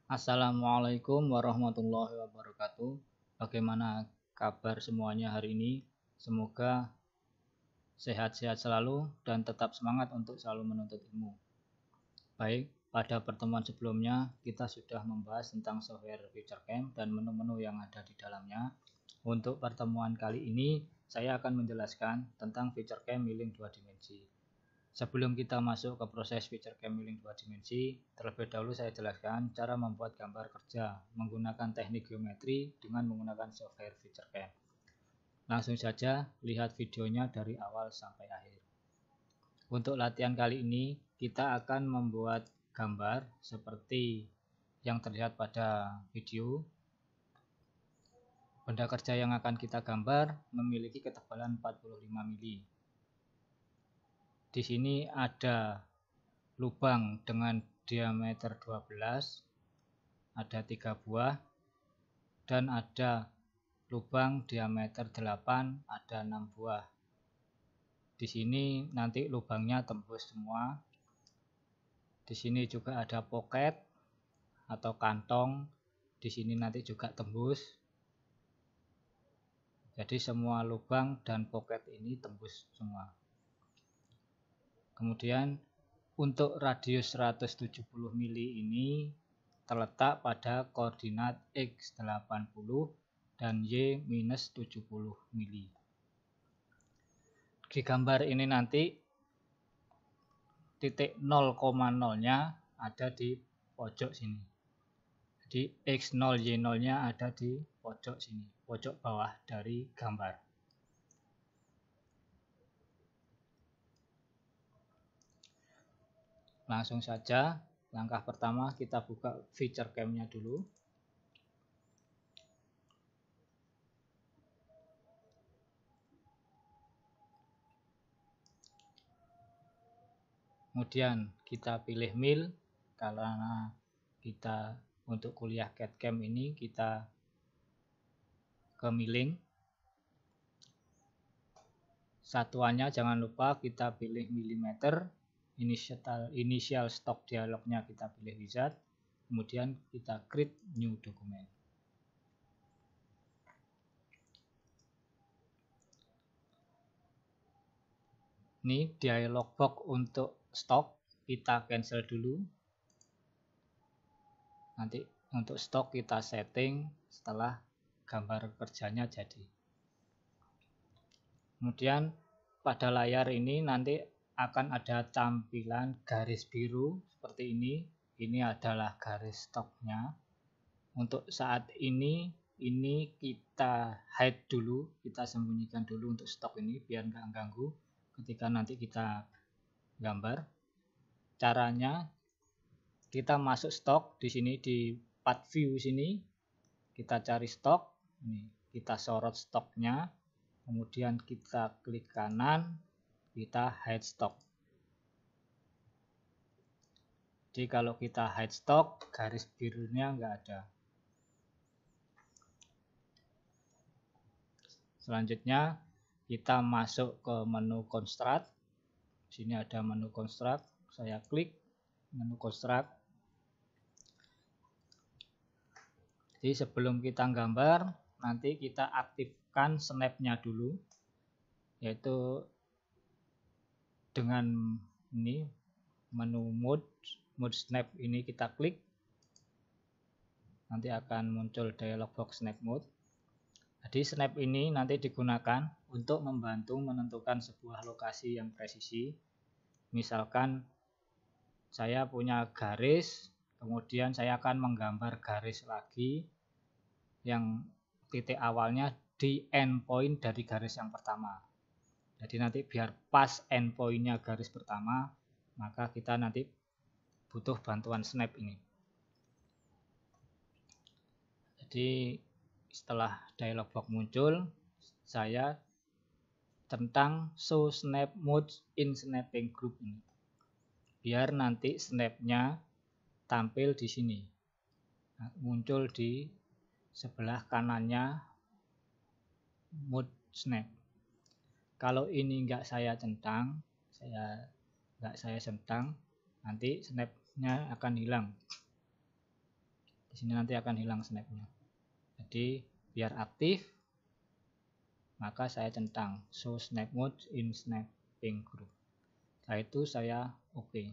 Assalamualaikum warahmatullahi wabarakatuh. Bagaimana kabar semuanya hari ini? Semoga sehat-sehat selalu dan tetap semangat untuk selalu menuntut ilmu. Baik, pada pertemuan sebelumnya kita sudah membahas tentang software FutureCam dan menu-menu yang ada di dalamnya. Untuk pertemuan kali ini saya akan menjelaskan tentang FutureCam milling 2 dimensi. Sebelum kita masuk ke proses FutureCam milling 2 dimensi, terlebih dahulu saya jelaskan cara membuat gambar kerja menggunakan teknik geometri dengan menggunakan software FutureCam. Langsung saja lihat videonya dari awal sampai akhir. Untuk latihan kali ini, kita akan membuat gambar seperti yang terlihat pada video. Benda kerja yang akan kita gambar memiliki ketebalan 45 mili. Di sini ada lubang dengan diameter 12, ada 3 buah, dan ada lubang diameter 8, ada 6 buah. Di sini nanti lubangnya tembus semua. Di sini juga ada pocket atau kantong. Di sini nanti juga tembus. Jadi semua lubang dan pocket ini tembus semua. Kemudian untuk radius 170 mili ini terletak pada koordinat X 80 dan Y minus 70 mili. Di gambar ini nanti titik 0,0-nya ada di pojok sini. Jadi X0 Y0-nya ada di pojok sini, pojok bawah dari gambar. Langsung saja, langkah pertama kita buka FutureCam-nya dulu. Kemudian kita pilih mil, karena kita untuk kuliah CAD/CAM ini kita ke milling. Satuannya jangan lupa kita pilih milimeter. Initial stock dialognya kita pilih wizard. Kemudian kita create new document. Ini dialog box untuk stok, kita cancel dulu. Nanti untuk stok kita setting setelah gambar kerjanya jadi. Kemudian pada layar ini nanti akan ada tampilan garis biru seperti ini. Ini adalah garis stoknya. Untuk saat ini kita hide dulu, kita sembunyikan dulu untuk stok ini biar nggak ganggu ketika nanti kita gambar. Caranya kita masuk stok di sini di path view sini, kita cari stok, ini kita sorot stoknya, kemudian kita klik kanan, kita hide stock. Jadi kalau kita hide stock, garis birunya nggak ada. Selanjutnya kita masuk ke menu construct. Di sini ada menu construct, saya klik menu construct. Jadi sebelum kita gambar, nanti kita aktifkan snap-nya dulu, yaitu dengan ini menu mode snap ini kita klik, nanti akan muncul dialog box snap mode. Jadi snap ini nanti digunakan untuk membantu menentukan sebuah lokasi yang presisi. Misalkan saya punya garis, kemudian saya akan menggambar garis lagi yang titik awalnya di endpoint dari garis yang pertama. Jadi nanti biar pas endpointnya garis pertama, maka kita nanti butuh bantuan snap ini. Jadi setelah dialog box muncul, saya tentang show snap mode in snapping group ini. Biar nanti snapnya tampil di sini. Nah, muncul di sebelah kanannya mode snap. Kalau ini enggak saya centang, nanti snapnya akan hilang. Sini nanti akan hilang snapnya. Jadi biar aktif, maka saya centang show snap mode in snapping group. Setelah itu saya oke.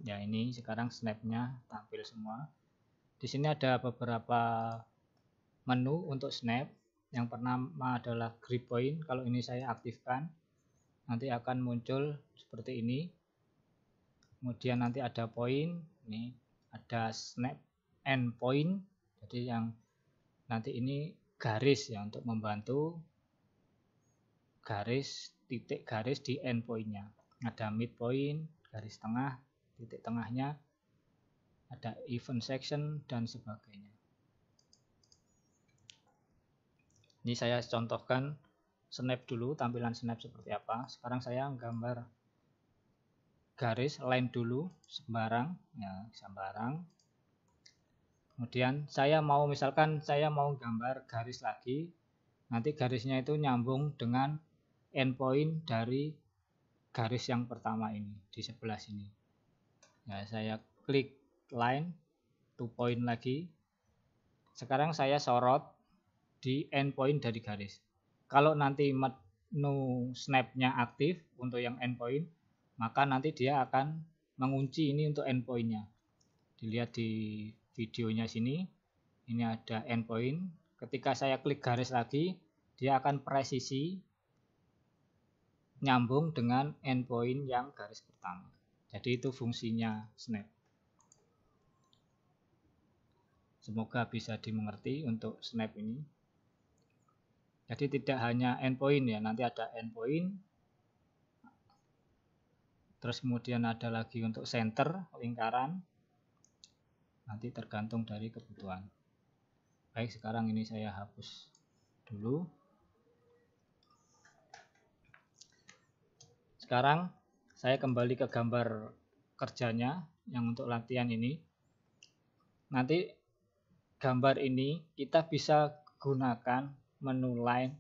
Ya, ini sekarang snapnya tampil semua. Di sini ada beberapa menu untuk snap. Yang pertama adalah grip point. Kalau ini saya aktifkan, nanti akan muncul seperti ini. Kemudian nanti ada point, ini ada snap end point. Jadi yang nanti ini garis ya, untuk membantu garis, titik garis di end point-nya. Ada mid point, garis tengah, titik tengahnya, ada event section dan sebagainya. Ini saya contohkan snap dulu, tampilan snap seperti apa. Sekarang saya gambar garis line dulu, sembarang ya, sembarang. Kemudian saya mau, misalkan saya mau gambar garis lagi, nanti garisnya itu nyambung dengan endpoint dari garis yang pertama ini di sebelah sini. Ya, saya klik line, 2 point lagi. Sekarang saya sorot di endpoint dari garis. Kalau nanti menu snapnya aktif untuk yang endpoint, maka nanti dia akan mengunci ini untuk endpointnya. Dilihat di videonya sini, ini ada endpoint. Ketika saya klik garis lagi, dia akan presisi nyambung dengan endpoint yang garis pertama. Jadi itu fungsinya snap. Semoga bisa dimengerti untuk snap ini. Jadi tidak hanya endpoint ya, nanti ada endpoint. Terus kemudian ada lagi untuk center, lingkaran. Nanti tergantung dari kebutuhan. Baik, sekarang ini saya hapus dulu. Sekarang saya kembali ke gambar kerjanya yang untuk latihan ini. Nanti gambar ini kita bisa gunakan menu line,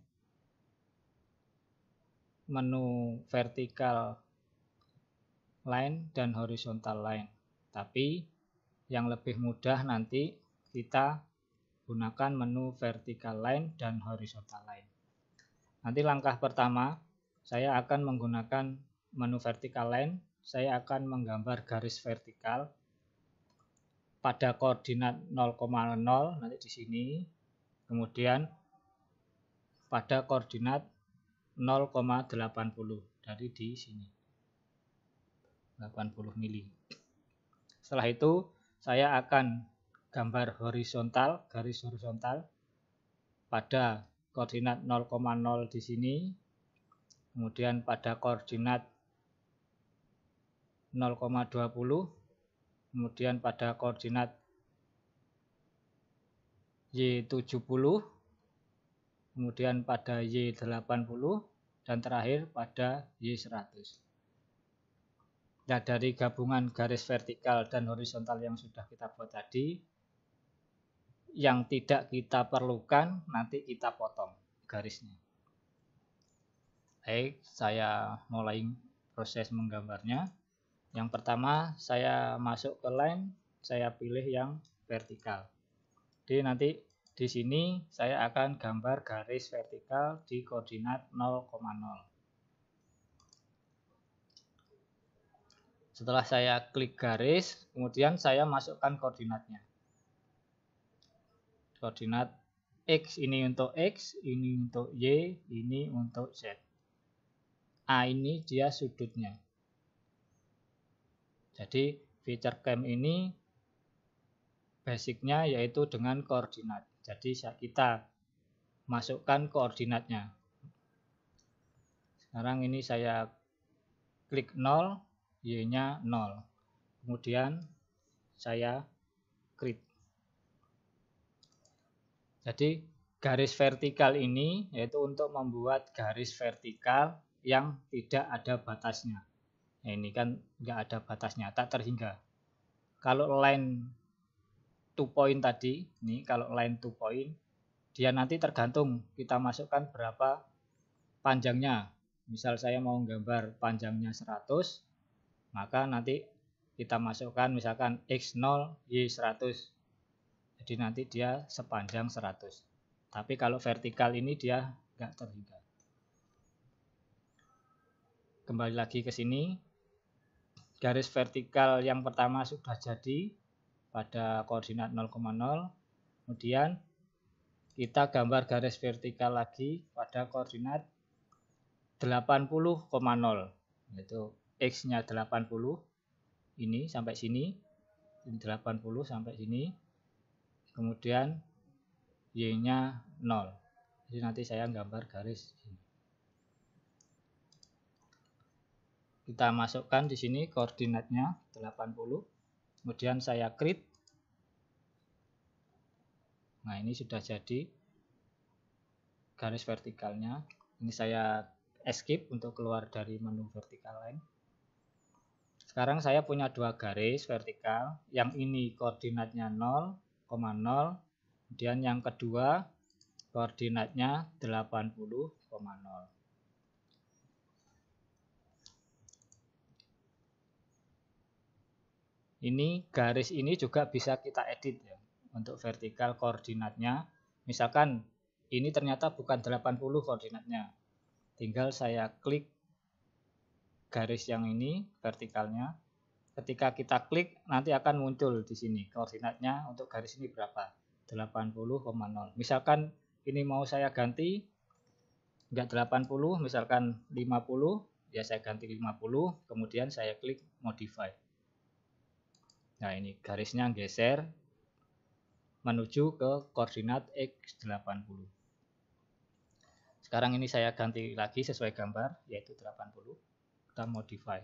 menu vertical line dan horizontal line. Tapi yang lebih mudah nanti kita gunakan menu vertical line dan horizontal line. Nanti langkah pertama saya akan menggunakan menu vertical line. Saya akan menggambar garis vertikal pada koordinat 0,0 nanti di sini. Kemudian pada koordinat 0,80 dari di sini. 80 mili. Setelah itu saya akan gambar horizontal, garis horizontal pada koordinat 0,0 di sini, kemudian pada koordinat 0,20, kemudian pada koordinat Y70, kemudian pada Y80, dan terakhir pada Y100. Nah, dari gabungan garis vertikal dan horizontal yang sudah kita buat tadi, yang tidak kita perlukan nanti kita potong garisnya. Baik, saya mulai proses menggambarnya. Yang pertama saya masuk ke line, saya pilih yang vertikal. Jadi nanti di sini saya akan gambar garis vertikal di koordinat 0,0. Setelah saya klik garis, kemudian saya masukkan koordinatnya. Koordinat X ini untuk X, ini untuk Y, ini untuk Z. A ini dia sudutnya. Jadi feature cam ini basicnya yaitu dengan koordinat. Jadi kita masukkan koordinatnya. Sekarang ini saya klik 0, Y-nya 0. Kemudian saya klik. Jadi garis vertikal ini yaitu untuk membuat garis vertikal yang tidak ada batasnya. Nah, ini kan nggak ada batasnya, tak terhingga. Kalau line 2 point tadi, ini kalau line 2 point, dia nanti tergantung kita masukkan berapa panjangnya. Misal saya mau gambar panjangnya 100, maka nanti kita masukkan misalkan X0, Y100. Jadi nanti dia sepanjang 100. Tapi kalau vertikal ini dia nggak terhingga. Kembali lagi ke sini. Garis vertikal yang pertama sudah jadi pada koordinat 0,0. Kemudian kita gambar garis vertikal lagi pada koordinat 80,0, yaitu X-nya 80, ini sampai sini, ini 80 sampai sini, kemudian Y-nya 0. Jadi nanti saya gambar garis ini. Kita masukkan di sini koordinatnya 80, kemudian saya create. Nah, ini sudah jadi garis vertikalnya. Ini saya escape untuk keluar dari menu vertical line. Sekarang saya punya dua garis vertikal. Yang ini koordinatnya 0,0. Kemudian yang kedua koordinatnya 80,0. Ini garis ini juga bisa kita edit ya. Untuk vertikal koordinatnya. Misalkan ini ternyata bukan 80 koordinatnya. Tinggal saya klik garis yang ini vertikalnya. Ketika kita klik nanti akan muncul di sini koordinatnya untuk garis ini berapa? 80,0. Misalkan ini mau saya ganti enggak 80, misalkan 50, ya saya ganti 50, kemudian saya klik modify. Nah, ini garisnya geser menuju ke koordinat X80. Sekarang ini saya ganti lagi sesuai gambar, yaitu 80. Kita modify.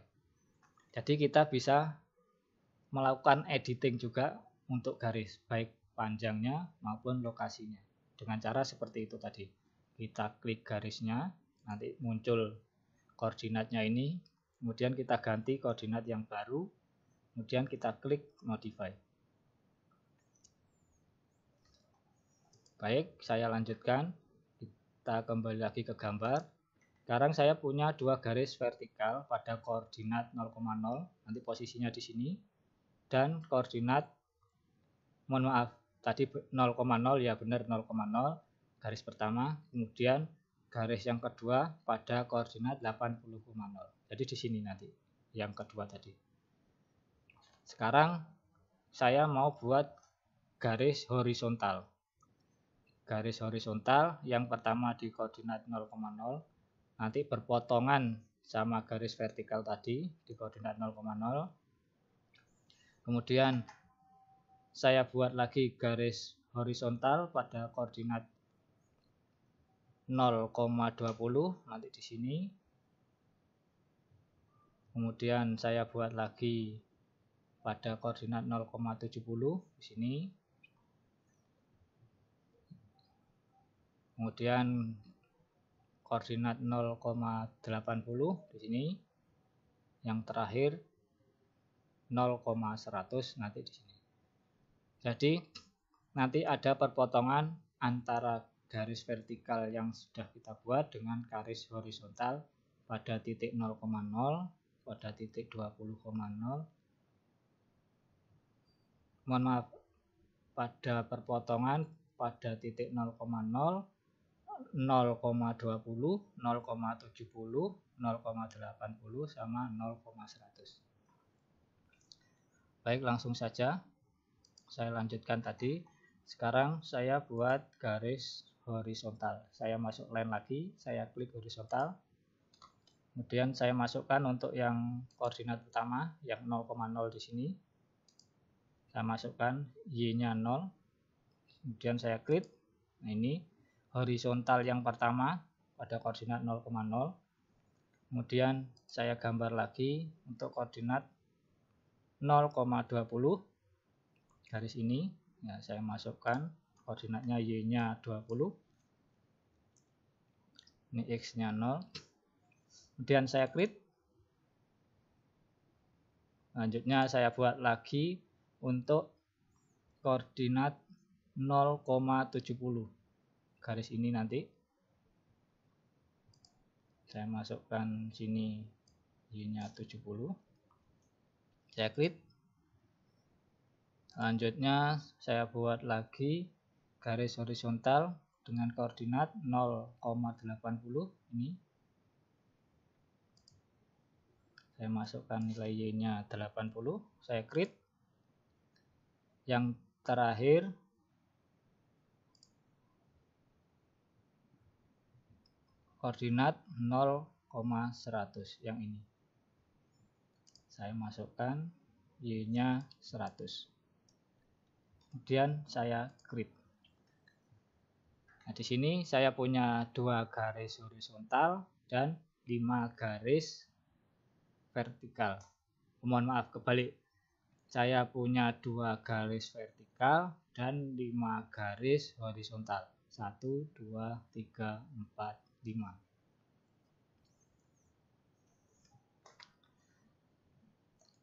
Jadi kita bisa melakukan editing juga untuk garis, baik panjangnya maupun lokasinya. Dengan cara seperti itu tadi. Kita klik garisnya, nanti muncul koordinatnya ini. Kemudian kita ganti koordinat yang baru. Kemudian kita klik modify. Baik, saya lanjutkan. Kita kembali lagi ke gambar. Sekarang saya punya dua garis vertikal pada koordinat 0,0. Nanti posisinya di sini. Dan koordinat, mohon maaf, tadi 0,0 ya benar 0,0. Garis pertama. Kemudian garis yang kedua pada koordinat 80,0. Jadi di sini nanti yang kedua tadi. Sekarang saya mau buat garis horizontal. Garis horizontal yang pertama di koordinat 0,0 nanti berpotongan sama garis vertikal tadi di koordinat 0,0. Kemudian saya buat lagi garis horizontal pada koordinat 0,20 nanti di sini. Kemudian saya buat lagi pada koordinat 0,70 di sini. Kemudian koordinat 0,80 di sini. Yang terakhir 0,100 nanti di sini. Jadi nanti ada perpotongan antara garis vertikal yang sudah kita buat dengan garis horizontal pada titik 0,0, pada titik 20,0. Mohon maaf, pada perpotongan pada titik 0,0, 0,20, 0,70, 0,80 sama 0,100. Baik, langsung saja saya lanjutkan tadi. Sekarang saya buat garis horizontal. Saya masuk line lagi, saya klik horizontal. Kemudian saya masukkan untuk yang koordinat pertama yang 0,0 di sini. Saya masukkan Y-nya 0. Kemudian saya klik. Nah, ini horizontal yang pertama pada koordinat 0,0. Kemudian saya gambar lagi untuk koordinat 0,20 garis ini. Ya, saya masukkan koordinatnya Y-nya 20. Ini X-nya 0. Kemudian saya klik. Selanjutnya saya buat lagi untuk koordinat 0,70 garis ini nanti. Saya masukkan sini Y-nya 70. Saya klik. Selanjutnya saya buat lagi garis horizontal dengan koordinat 0,80 ini. Saya masukkan nilai Y-nya 80, saya create. Yang terakhir koordinat 0,100 yang ini. Saya masukkan Y-nya 100. Kemudian saya create. Nah, di sini saya punya 2 garis horizontal dan 5 garis vertikal. Mohon maaf, kebalik. Saya punya 2 garis vertikal dan 5 garis horizontal. 1, 2, 3, 4, 5.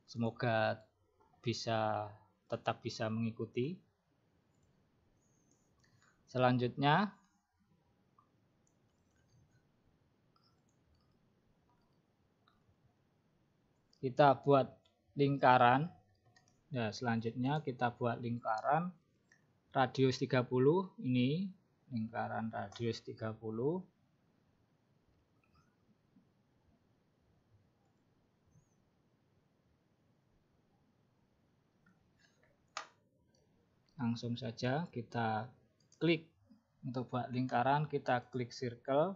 Semoga tetap bisa mengikuti. Selanjutnya kita buat lingkaran. Nah, selanjutnya kita buat lingkaran radius 30 ini, lingkaran radius 30. Langsung saja kita klik untuk buat lingkaran, kita klik circle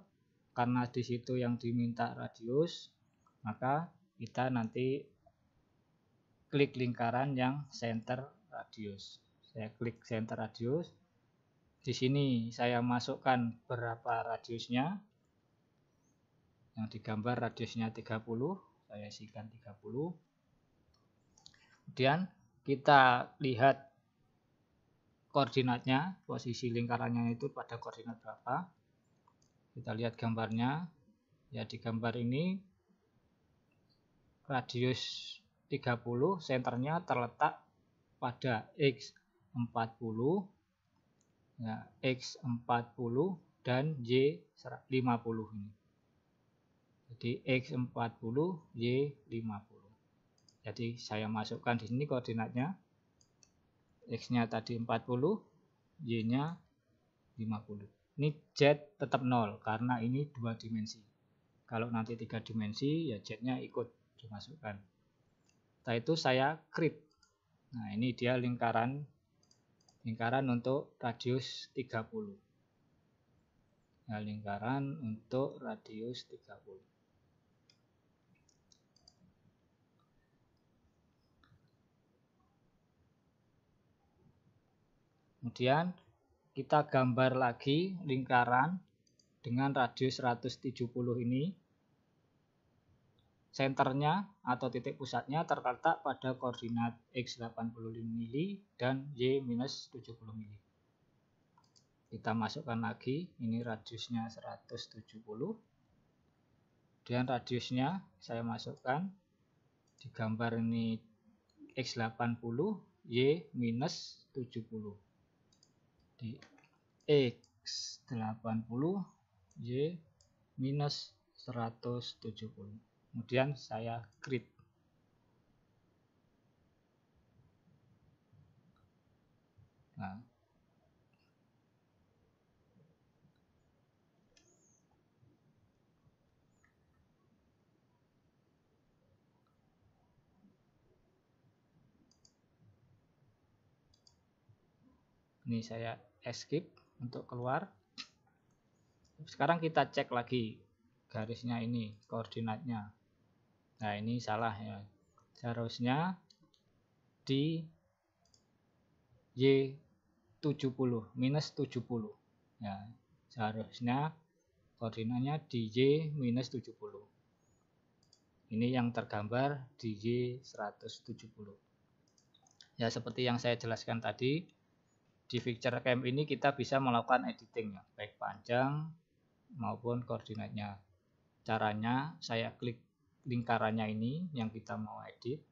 karena di situ yang diminta radius, maka kita nanti klik lingkaran yang center radius. Saya klik center radius. Di sini saya masukkan berapa radiusnya. Yang digambar radiusnya 30, saya isikan 30. Kemudian kita lihat koordinatnya, posisi lingkarannya itu pada koordinat berapa. Kita lihat gambarnya. Ya, di gambar ini radius 30, senternya terletak pada X40, ya, X40 dan Y50 ini. Jadi X40, Y50. Jadi saya masukkan di sini koordinatnya. X-nya tadi 40, Y-nya 50. Ini Z tetap 0 karena ini 2 dimensi. Kalau nanti 3 dimensi ya Z-nya ikut dimasukkan. Setelah itu saya create. Nah, ini dia lingkaran untuk radius 30. Nah, lingkaran untuk radius 30. Kemudian kita gambar lagi lingkaran dengan radius 170 ini. Senternya atau titik pusatnya terletak pada koordinat X80 mili dan Y-70 mili. Kita masukkan lagi, ini radiusnya 170. Dan radiusnya saya masukkan, di gambar ini X80, Y-70. Di X80, Y-170. Kemudian saya create. Nah, ini saya escape untuk keluar. Sekarang kita cek lagi garisnya ini, koordinatnya. Nah, ini salah ya. Seharusnya di Y70 minus 70. Ya, seharusnya koordinatnya di Y-70. Ini yang tergambar di Y170. Ya, seperti yang saya jelaskan tadi, di Picture Camp ini kita bisa melakukan editing ya, baik panjang maupun koordinatnya. Caranya saya klik lingkarannya ini yang kita mau edit.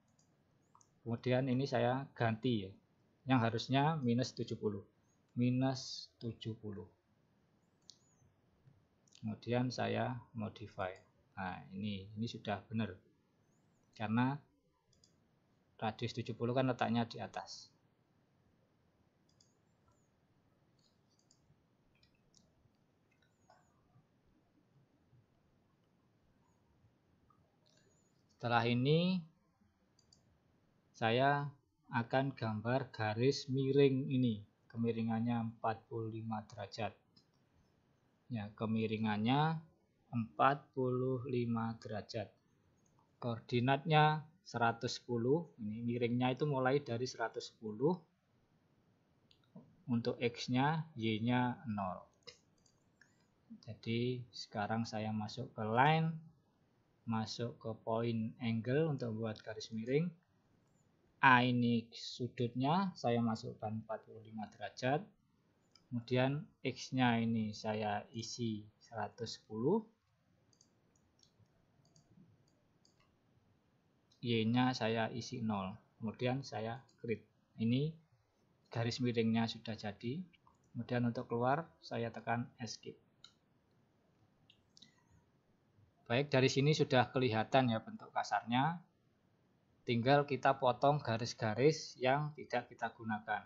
Kemudian ini saya ganti ya, yang harusnya minus 70. Minus 70. Kemudian saya modify. Nah, ini sudah benar. Karena radius 70 kan letaknya di atas. Setelah ini saya akan gambar garis miring ini, kemiringannya 45 derajat. Ya, kemiringannya 45 derajat. Koordinatnya 110. Ini miringnya itu mulai dari 110. Untuk X-nya, Y-nya 0. Jadi sekarang saya masuk ke line, masuk ke point angle untuk buat garis miring. A ini sudutnya saya masukkan 45 derajat. Kemudian X-nya ini saya isi 110. Y-nya saya isi 0. Kemudian saya klik. Ini garis miringnya sudah jadi. Kemudian untuk keluar saya tekan escape. Baik, dari sini sudah kelihatan ya bentuk kasarnya. Tinggal kita potong garis-garis yang tidak kita gunakan.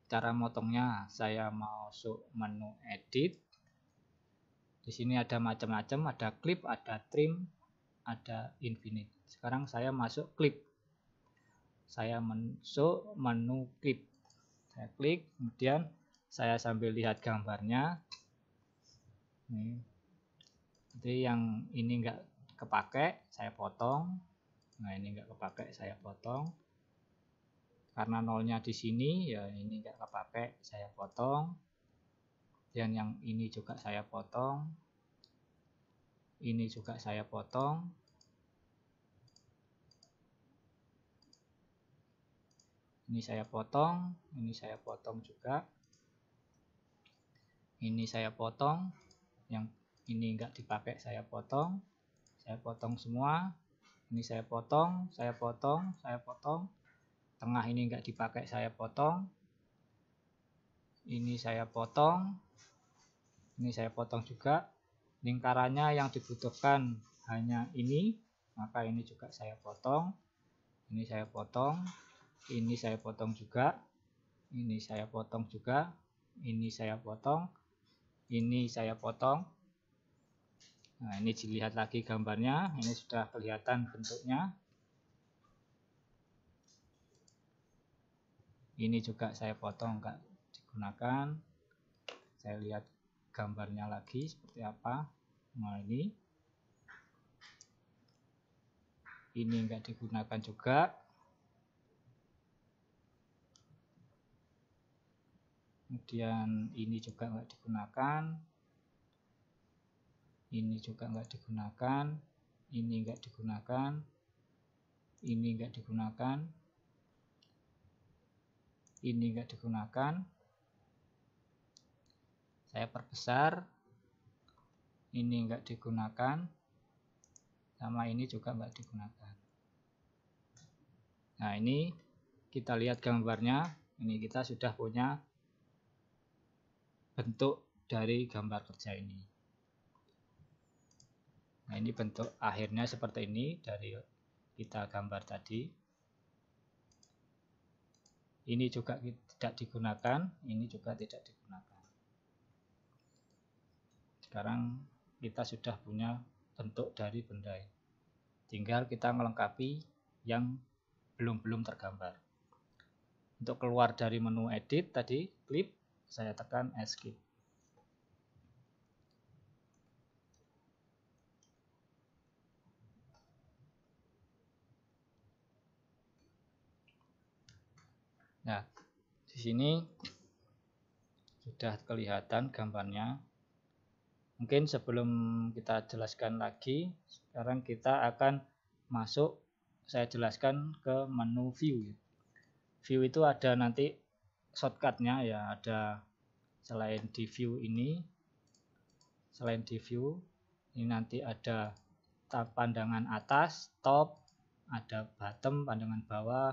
Cara motongnya, saya masuk menu edit. Di sini ada macam-macam, ada clip, ada trim, ada infinite. Sekarang saya masuk clip. Saya masuk menu clip. Saya klik, kemudian saya sambil lihat gambarnya. Jadi yang ini enggak kepake, saya potong. Nah, ini enggak kepake, saya potong. Karena nolnya di sini, ya ini enggak kepake, saya potong. Dan yang ini juga saya potong. Ini juga saya potong. Ini saya potong, ini saya potong juga. Ini saya potong, yang ini enggak dipakai saya potong semua. Ini saya potong, saya potong, saya potong. Tengah ini enggak dipakai saya potong. Ini saya potong. Ini saya potong juga. Lingkarannya yang dibutuhkan hanya ini, maka ini juga saya potong. Ini saya potong. Ini saya potong juga. Ini saya potong juga. Ini saya potong. Ini saya potong. Nah, ini dilihat lagi gambarnya. Ini sudah kelihatan bentuknya. Ini juga saya potong, enggak digunakan. Saya lihat gambarnya lagi seperti apa. Nah, ini enggak digunakan juga. Kemudian ini juga enggak digunakan. Ini juga enggak digunakan. Ini enggak digunakan. Ini enggak digunakan. Ini enggak digunakan. Saya perbesar. Ini enggak digunakan. Sama ini juga enggak digunakan. Nah, ini kita lihat gambarnya. Ini kita sudah punya bentuk dari gambar kerja ini. Nah, ini bentuk akhirnya seperti ini dari kita gambar tadi. Ini juga tidak digunakan, ini juga tidak digunakan. Sekarang kita sudah punya bentuk dari benda ini. Tinggal kita melengkapi yang belum tergambar. Untuk keluar dari menu edit tadi, clip, saya tekan escape. Nah, di sini sudah kelihatan gambarnya. Mungkin sebelum kita jelaskan lagi, sekarang kita akan masuk, saya jelaskan ke menu view. View itu ada nanti shortcutnya ya, ada selain di view ini, ini nanti ada pandangan atas, top, ada bottom, pandangan bawah,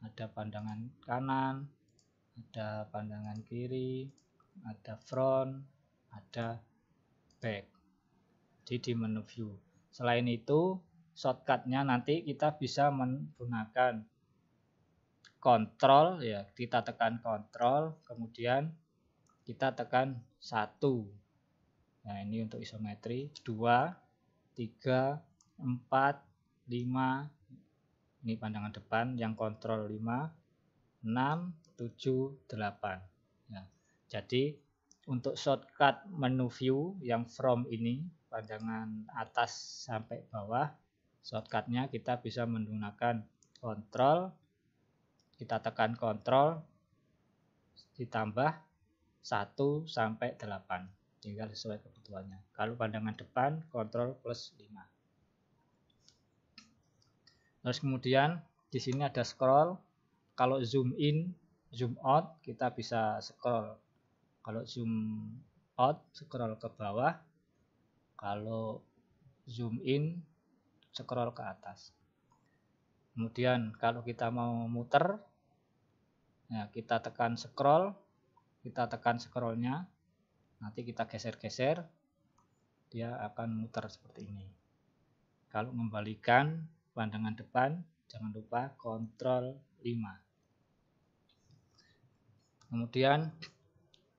ada pandangan kanan, ada pandangan kiri, ada front, ada back. Jadi di menu view. Selain itu, shortcutnya nanti kita bisa menggunakan kontrol ya, kita tekan kontrol, kemudian kita tekan 1. Nah, ini untuk isometri, 2, 3, 4, 5, ini pandangan depan, yang kontrol 5, 6, 7, 8. Nah, jadi untuk shortcut menu view yang from ini, pandangan atas sampai bawah, shortcutnya kita bisa menggunakan kontrol, kita tekan kontrol, ditambah 1 sampai 8, tinggal sesuai kebutuhannya. Kalau pandangan depan, kontrol plus 5. Terus kemudian di sini ada scroll. Kalau zoom in, zoom out, kita bisa scroll. Kalau zoom out, scroll ke bawah. Kalau zoom in, scroll ke atas. Kemudian kalau kita mau muter, ya kita tekan scroll, kita tekan scrollnya, nanti kita geser-geser, dia akan muter seperti ini. Kalau membalikan pandangan depan, jangan lupa kontrol 5. Kemudian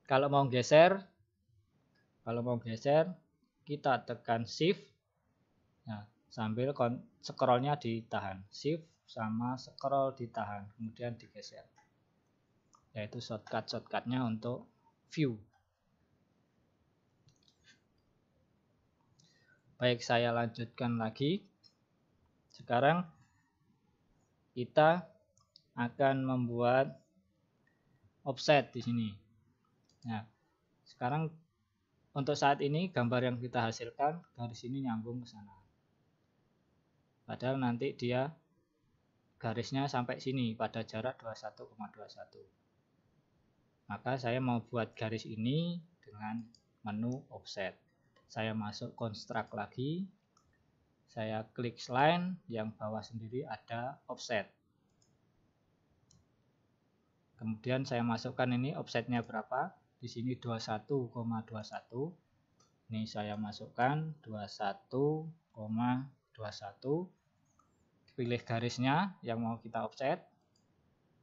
kalau mau geser, kita tekan shift, nah, sambil scrollnya ditahan, shift sama scroll ditahan, kemudian digeser. Yaitu shortcutnya untuk view. Baik, saya lanjutkan lagi. Sekarang kita akan membuat offset di sini. Nah, sekarang untuk saat ini gambar yang kita hasilkan garis ini nyambung ke sana. Padahal nanti dia garisnya sampai sini pada jarak 21,21. Maka saya mau buat garis ini dengan menu offset. Saya masuk construct lagi. Saya klik line, yang bawah sendiri ada offset. Kemudian saya masukkan ini offsetnya berapa. Di sini 21,21. Ini saya masukkan 21,21. Pilih garisnya yang mau kita offset.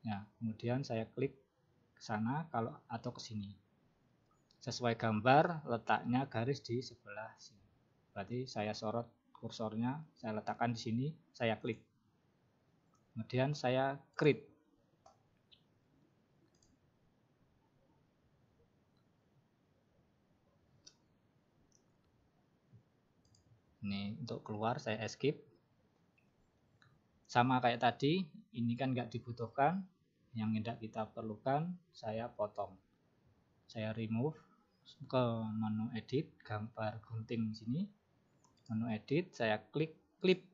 Nah, kemudian saya klik ke sana atau ke sini. Sesuai gambar, letaknya garis di sebelah sini. Berarti saya sorot kursornya, saya letakkan di sini, saya klik. Kemudian saya create. Ini untuk keluar saya escape. Sama kayak tadi, ini kan nggak dibutuhkan. Yang tidak kita perlukan, saya potong. Saya remove ke menu edit, gambar gunting sini. Menu edit, saya klik clip.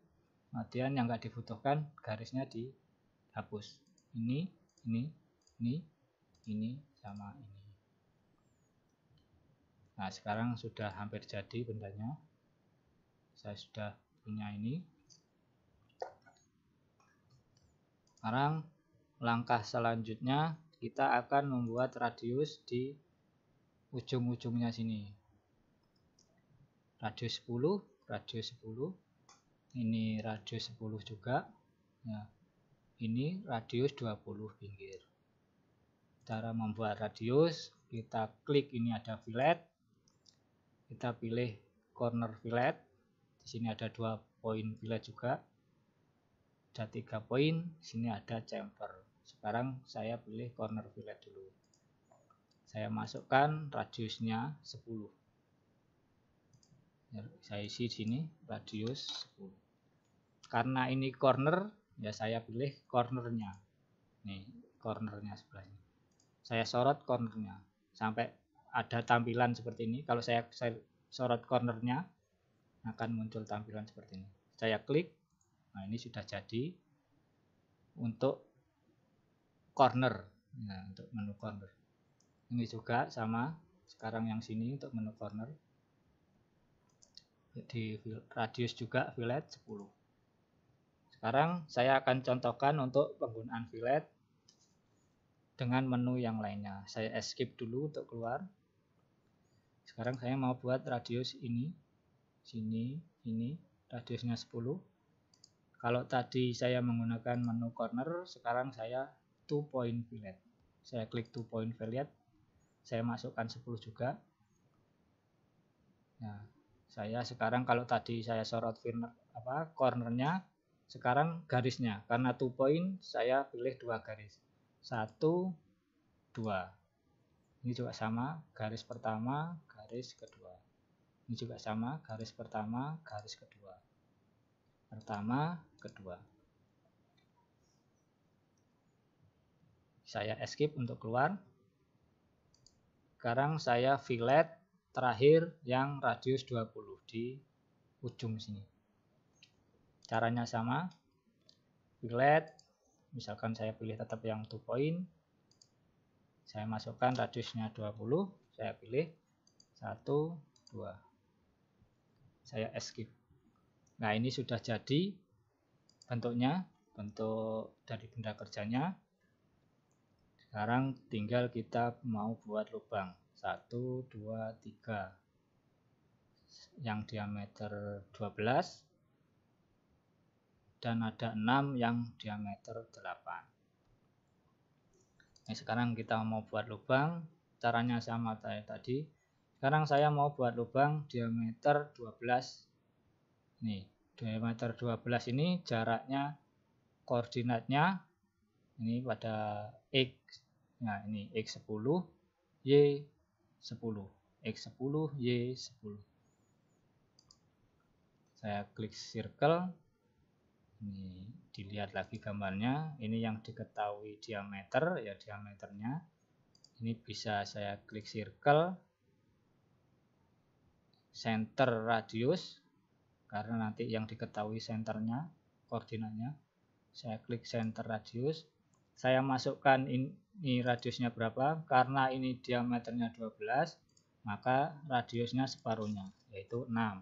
Kemudian yang nggak dibutuhkan, garisnya dihapus. Ini, sama ini. Nah, sekarang sudah hampir jadi bendanya. Saya sudah punya ini. Sekarang langkah selanjutnya kita akan membuat radius di ujung-ujungnya sini. Radius 10, ini radius 10 juga. Nah, ini radius 20 pinggir. Cara membuat radius, kita klik ini ada fillet. Kita pilih corner fillet. Di sini ada 2 poin fillet juga. Ada 3 poin, sini ada chamfer. Sekarang saya pilih corner fillet dulu. Saya masukkan radiusnya 10. Saya isi di sini radius 10. Karena ini corner, ya saya pilih cornernya. Nih, cornernya sebelah ini. Saya sorot cornernya sampai ada tampilan seperti ini. Kalau saya sorot cornernya, akan muncul tampilan seperti ini. Saya klik. Nah, ini sudah jadi untuk corner. Nah, untuk menu corner. Ini juga sama. Sekarang yang sini untuk menu corner. Di radius juga fillet 10. Sekarang saya akan contohkan untuk penggunaan fillet dengan menu yang lainnya. Saya escape dulu untuk keluar. Sekarang saya mau buat radius ini. Sini, ini radiusnya 10. Kalau tadi saya menggunakan menu corner, sekarang saya 2 point fillet. Saya klik 2 point fillet. Saya masukkan 10 juga. Nah, saya sekarang kalau tadi saya sorot cornernya, sekarang garisnya. Karena 2 point saya pilih 2 garis. 1, 2. Ini juga sama, garis pertama, garis kedua. Ini juga sama, garis pertama, garis kedua. Pertama, kedua. Saya escape untuk keluar. Sekarang saya fillet terakhir yang radius 20 di ujung sini. Caranya sama. Fillet, misalkan saya pilih tetap yang 2 point. Saya masukkan radiusnya 20, saya pilih 1, 2. Saya escape. Nah, ini sudah jadi bentuknya, bentuk dari benda kerjanya. Sekarang tinggal kita mau buat lubang. 1, 2, 3. Yang diameter 12. Dan ada 6 yang diameter 8. Nah, sekarang kita mau buat lubang. Caranya sama kayak tadi. Sekarang saya mau buat lubang diameter 12. Nih, diameter 12 ini jaraknya, koordinatnya ini pada X. Nah, ini X10, Y10. X10, Y10. Saya klik circle. Ini dilihat lagi gambarnya. Ini yang diketahui diameter, ya diameternya. Ini bisa saya klik circle, center radius, karena nanti yang diketahui senternya, koordinatnya. Saya klik center radius. Saya masukkan ini radiusnya berapa, karena ini diameternya 12, maka radiusnya separuhnya, yaitu 6.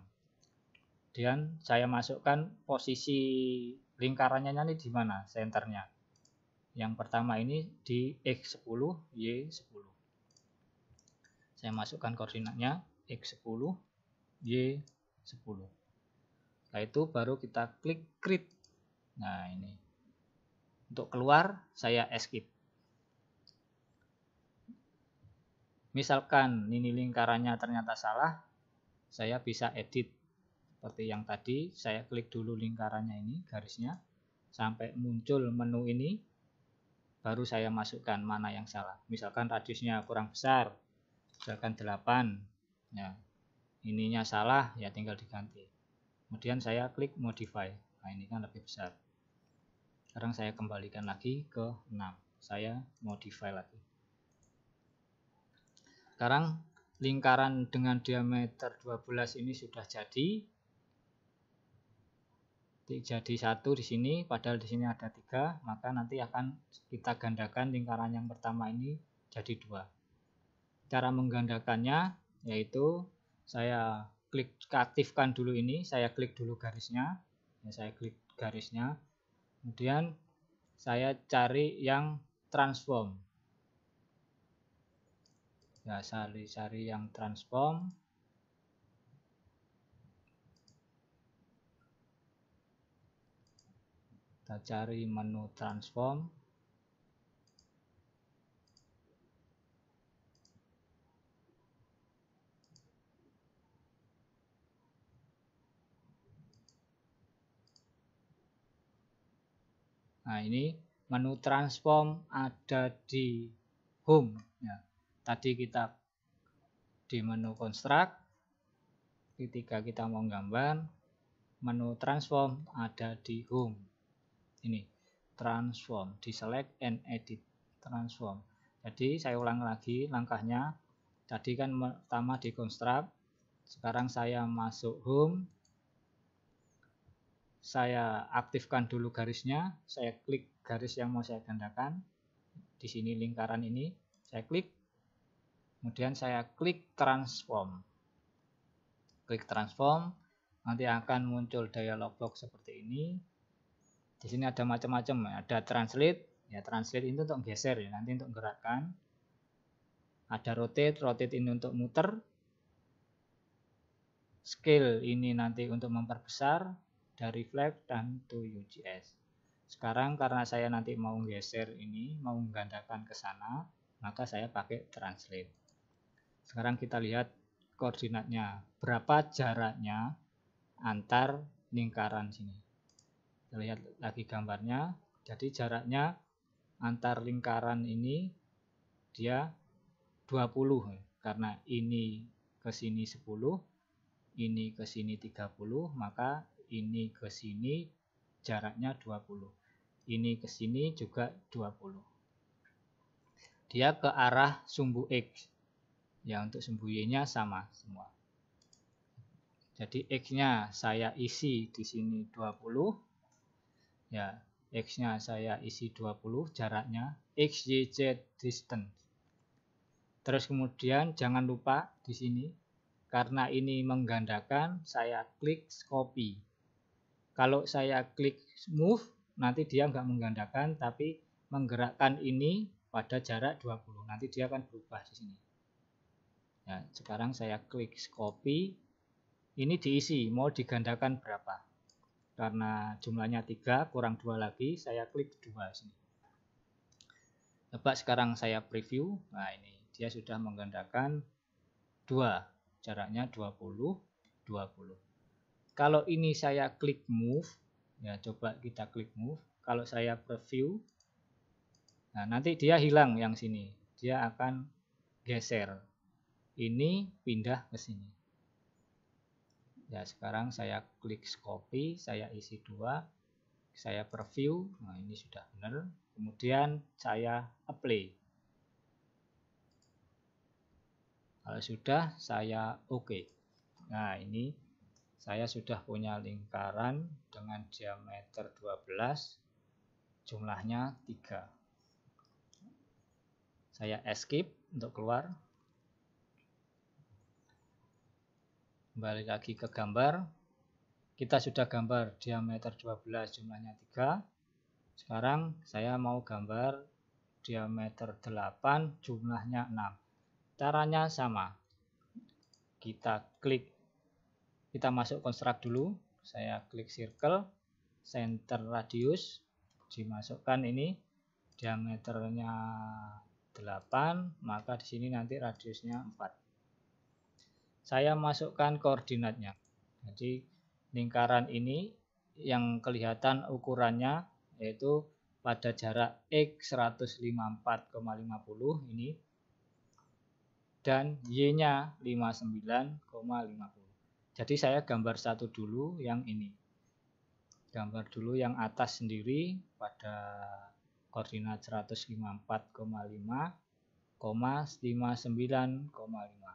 Dan saya masukkan posisi lingkarannya ini di mana, senternya. Yang pertama ini di X10, Y10. Saya masukkan koordinatnya X10, Y10. Setelah itu baru kita klik create. Nah, ini. Untuk keluar, saya escape. Misalkan ini lingkarannya ternyata salah, saya bisa edit. Seperti yang tadi, saya klik dulu lingkarannya ini, garisnya, sampai muncul menu ini, baru saya masukkan mana yang salah. Misalkan radiusnya kurang besar, misalkan 8, ya, ininya salah, ya tinggal diganti. Kemudian saya klik modify, nah ini kan lebih besar. Sekarang saya kembalikan lagi ke 6, saya modify lagi. Sekarang lingkaran dengan diameter 12 ini sudah jadi. Jadi 1 di sini, padahal di sini ada 3, maka nanti akan kita gandakan lingkaran yang pertama ini jadi 2. Cara menggandakannya yaitu saya klik aktifkan dulu ini, saya klik dulu garisnya, ya, saya klik garisnya, kemudian saya cari yang transform. Ya, saya cari yang transform. Kita cari menu transform. Nah, ini menu transform ada di home. Ya. Tadi kita di menu construct, ketika kita mau gambar, menu transform ada di home. Ini transform, di select and edit transform. Jadi saya ulang lagi langkahnya. Tadi kan pertama di construct, sekarang saya masuk home, saya aktifkan dulu garisnya, saya klik garis yang mau saya gandakan. Di sini lingkaran ini saya klik, kemudian saya klik transform. Klik transform, nanti akan muncul dialog box seperti ini. Di sini ada macam-macam, ada translate, ya translate itu untuk geser, ya nanti untuk gerakkan. Ada rotate, rotate ini untuk muter. Scale ini nanti untuk memperbesar. Dari reflect dan to UGS. Sekarang karena saya nanti mau geser ini, mau menggandakan ke sana, maka saya pakai translate. Sekarang kita lihat koordinatnya, berapa jaraknya antar lingkaran sini. Kita lihat lagi gambarnya. Jadi jaraknya antar lingkaran ini dia 20, karena ini ke sini 10, ini ke sini 30, maka ini ke sini jaraknya 20. Ini ke sini juga 20. Dia ke arah sumbu X. Ya, untuk sumbu Y-nya sama semua. Jadi X-nya saya isi di sini 20. Ya, X-nya saya isi 20 jaraknya. X, Y, Z distance. Terus kemudian jangan lupa di sini, karena ini menggandakan, saya klik copy. Kalau saya klik move, nanti dia nggak menggandakan, tapi menggerakkan ini pada jarak 20. Nanti dia akan berubah di sini. Ya, sekarang saya klik copy. Ini diisi, mau digandakan berapa? Karena jumlahnya 3, kurang 2 lagi, saya klik 2 sini. Coba sekarang saya preview. Nah, ini dia sudah menggandakan 2. Jaraknya 20, 20. Kalau ini saya klik move, ya coba kita klik move. Kalau saya preview, nah nanti dia hilang yang sini. Dia akan geser. Ini pindah ke sini. Ya, sekarang saya klik copy, saya isi 2, saya preview, nah ini sudah benar. Kemudian saya apply. Kalau sudah, saya OK. Nah, ini saya sudah punya lingkaran dengan diameter 12, jumlahnya 3. Saya escape untuk keluar. Kembali lagi ke gambar. Kita sudah gambar diameter 12, jumlahnya 3. Sekarang saya mau gambar diameter 8, jumlahnya 6. Caranya sama. Kita masuk construct dulu. Saya klik circle, center radius, dimasukkan ini diameternya 8, maka di sini nanti radiusnya 4. Saya masukkan koordinatnya. Jadi lingkaran ini yang kelihatan ukurannya yaitu pada jarak X 154,50 ini dan Y-nya 59,50. Jadi saya gambar satu dulu yang ini. Gambar dulu yang atas sendiri pada koordinat 154,5, 59,5.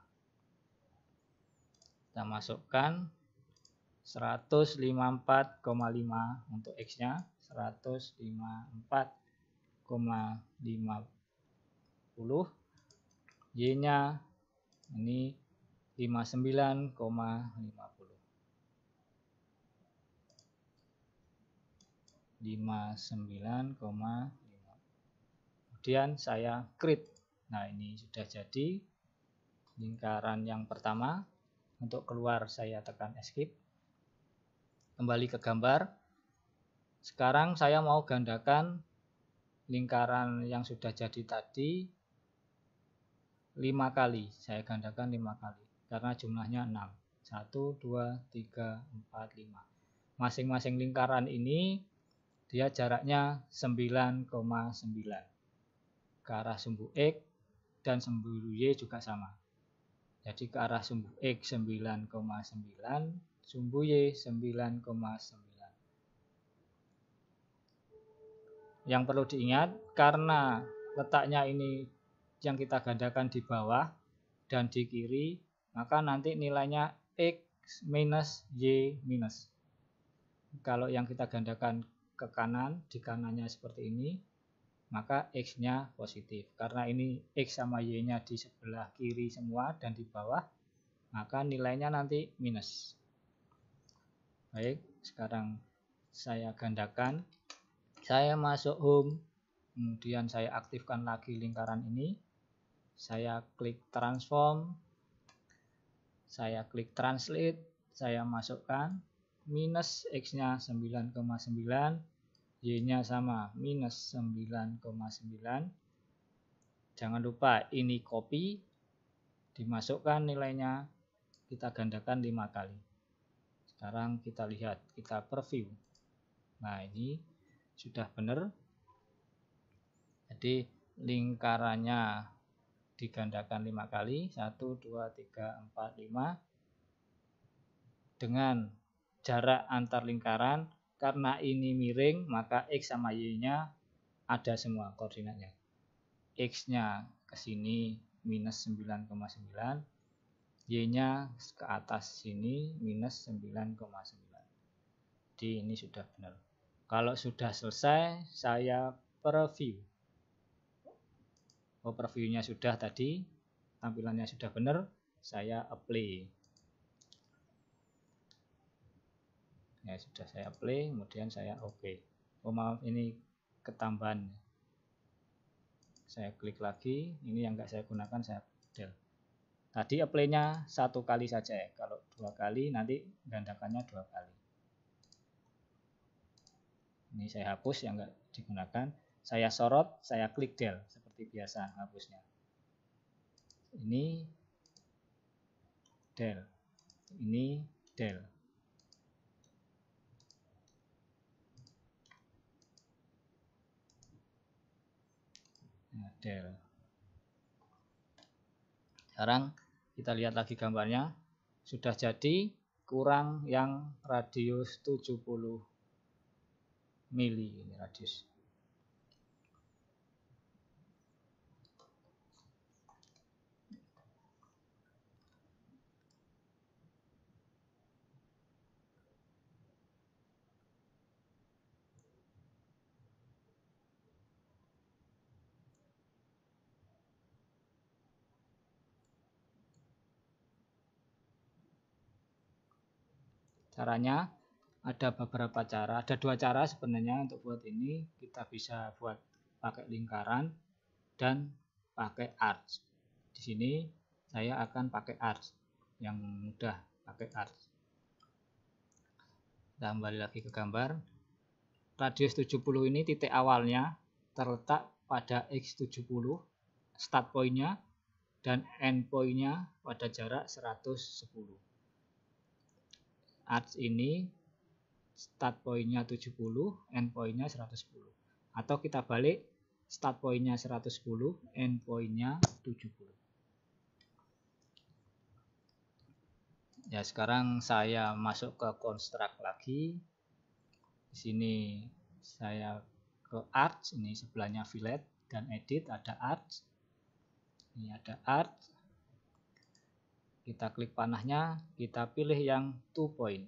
Kita masukkan 154,5 untuk X-nya, 154,50. Y-nya ini 59,50. 59,5. Kemudian saya create. Nah, ini sudah jadi lingkaran yang pertama. Untuk keluar saya tekan escape. Kembali ke gambar. Sekarang saya mau gandakan lingkaran yang sudah jadi tadi 5 kali. Saya gandakan 5 kali karena jumlahnya 6. 1, 2, 3, 4, 5. Masing-masing lingkaran ini dia jaraknya 9,9 ke arah sumbu X, dan sumbu Y juga sama. Jadi ke arah sumbu X 9,9, sumbu Y 9,9. Yang perlu diingat, karena letaknya ini yang kita gandakan di bawah dan di kiri, maka nanti nilainya X minus Y minus. Kalau yang kita gandakan ke kanan, di kanannya seperti ini, maka X-nya positif. Karena ini X sama Y-nya di sebelah kiri semua dan di bawah, maka nilainya nanti minus. Baik, sekarang saya gandakan. Saya masuk home, kemudian saya aktifkan lagi lingkaran ini. Saya klik transform, saya klik translate, saya masukkan minus X-nya 9,9, Y-nya sama, minus 9,9. Jangan lupa ini copy, dimasukkan nilainya, kita gandakan 5 kali. Sekarang kita lihat, kita preview. Nah, ini sudah benar. Jadi lingkarannya digandakan 5 kali, 1, 2, 3, 4, 5. Dengan jarak antar lingkaran, karena ini miring, maka X sama Y-nya ada semua koordinatnya. X-nya ke sini minus 9,9, Y-nya ke atas sini minus 9,9. Jadi ini sudah benar. Kalau sudah selesai, saya preview. Overview-nya sudah tadi, tampilannya sudah benar, saya apply. Ya sudah saya apply, kemudian saya OK. Oh maaf, ini ketambahan. Saya klik lagi, ini yang enggak saya gunakan, saya del. Tadi apply-nya 1 kali saja ya. Kalau 2 kali nanti gandakannya 2 kali. Ini saya hapus yang enggak digunakan. Saya sorot, saya klik del seperti biasa hapusnya. Ini del. Ini del. Nah, del. Sekarang kita lihat lagi gambarnya. Sudah jadi, kurang yang radius 70 mili ini radius. Caranya ada beberapa cara, ada 2 cara sebenarnya untuk buat ini. Kita bisa buat pakai lingkaran dan pakai arch. Di sini saya akan pakai arch, yang mudah pakai arch. Kita kembali lagi ke gambar. Radius 70 ini titik awalnya terletak pada X70 start point-nya dan end point-nya pada jarak 110. Arch ini start point-nya 70, end point-nya 110. Atau kita balik, start point-nya 110, end point-nya 70. Ya, sekarang saya masuk ke construct lagi. Di sini saya ke arch, ini sebelahnya fillet dan edit, ada arch. Ini ada arch. Kita klik panahnya, kita pilih yang 2 point.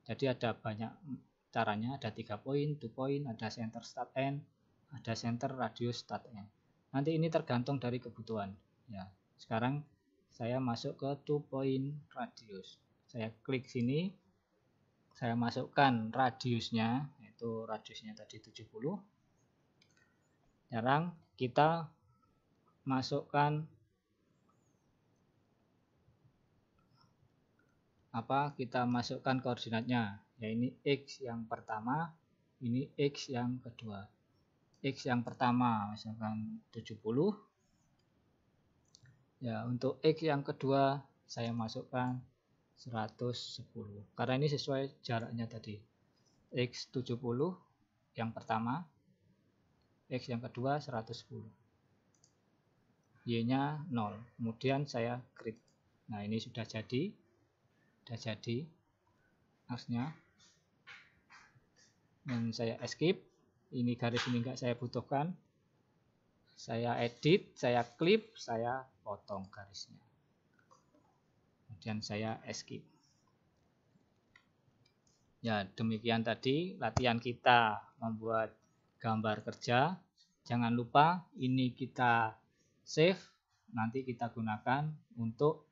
Jadi ada banyak caranya, ada 3 point, 2 point, ada center start end, ada center radius start end. Nanti ini tergantung dari kebutuhan. Ya, sekarang saya masuk ke 2 point radius. Saya klik sini, saya masukkan radiusnya, yaitu radiusnya tadi 70. Sekarang kita masukkan kita masukkan koordinatnya, ya ini X yang pertama, ini X yang kedua. X yang pertama misalkan 70. Ya, untuk X yang kedua saya masukkan 110. Karena ini sesuai jaraknya tadi. X 70 yang pertama, X yang kedua 110. Y-nya 0. Kemudian saya create. Nah, ini sudah jadi. Arch-nya. Dan saya escape. Ini garis ini enggak saya butuhkan. Saya edit, saya clip, saya potong garisnya. Kemudian saya escape. Ya, demikian tadi latihan kita membuat gambar kerja. Jangan lupa ini kita save, nanti kita gunakan untuk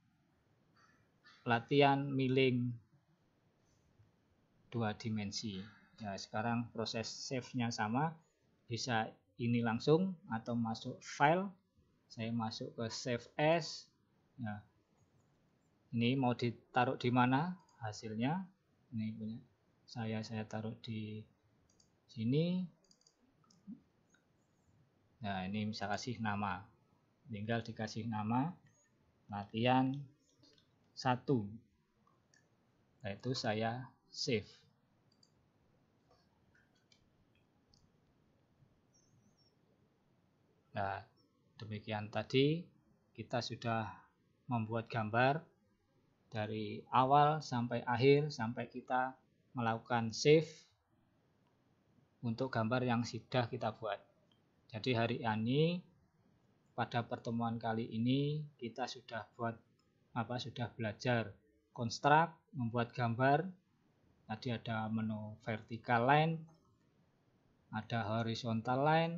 latihan milling 2 dimensi. Ya, sekarang proses save-nya sama, bisa ini langsung atau masuk file. Saya masuk ke save as. Ya. Ini mau ditaruh di mana hasilnya? Ini punya saya taruh di sini. Nah, ini bisa kasih nama. Tinggal dikasih nama latihan 1. Yaitu saya save. Nah, demikian tadi kita sudah membuat gambar dari awal sampai akhir sampai kita melakukan save untuk gambar yang sudah kita buat. Jadi hari ini pada pertemuan kali ini kita sudah belajar construct, membuat gambar. Tadi ada menu vertical line, ada horizontal line,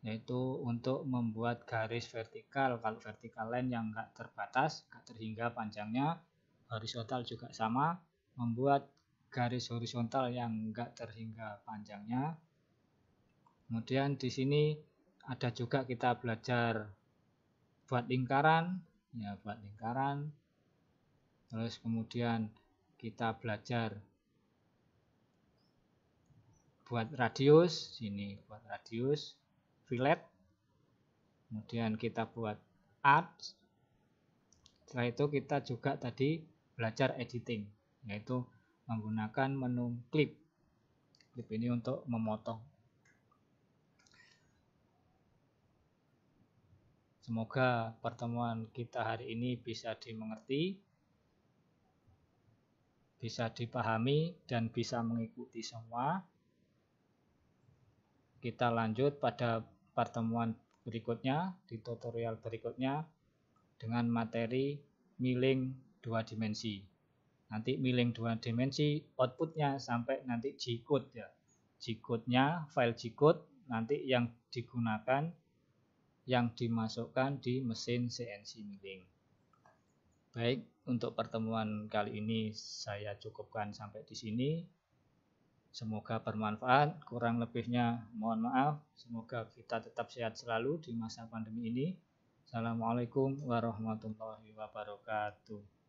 yaitu untuk membuat garis vertikal. Kalau vertical line yang enggak terbatas, enggak terhingga panjangnya. Horizontal juga sama, membuat garis horizontal yang enggak terhingga panjangnya. Kemudian di sini ada juga kita belajar buat lingkaran, ya buat lingkaran. Terus kemudian kita belajar buat radius, sini buat radius, fillet. Kemudian kita buat arc. Setelah itu kita juga tadi belajar editing, yaitu menggunakan menu clip. Clip ini untuk memotong. Semoga pertemuan kita hari ini bisa dimengerti, bisa dipahami, dan bisa mengikuti semua. Kita lanjut pada pertemuan berikutnya, di tutorial berikutnya, dengan materi milling 2 dimensi. Nanti milling 2 dimensi, outputnya sampai nanti G-code ya. G-code-nya, file G-code nanti yang digunakan, yang dimasukkan di mesin CNC milling. Baik, untuk pertemuan kali ini saya cukupkan sampai di sini. Semoga bermanfaat, kurang lebihnya mohon maaf. Semoga kita tetap sehat selalu di masa pandemi ini. Assalamualaikum warahmatullahi wabarakatuh.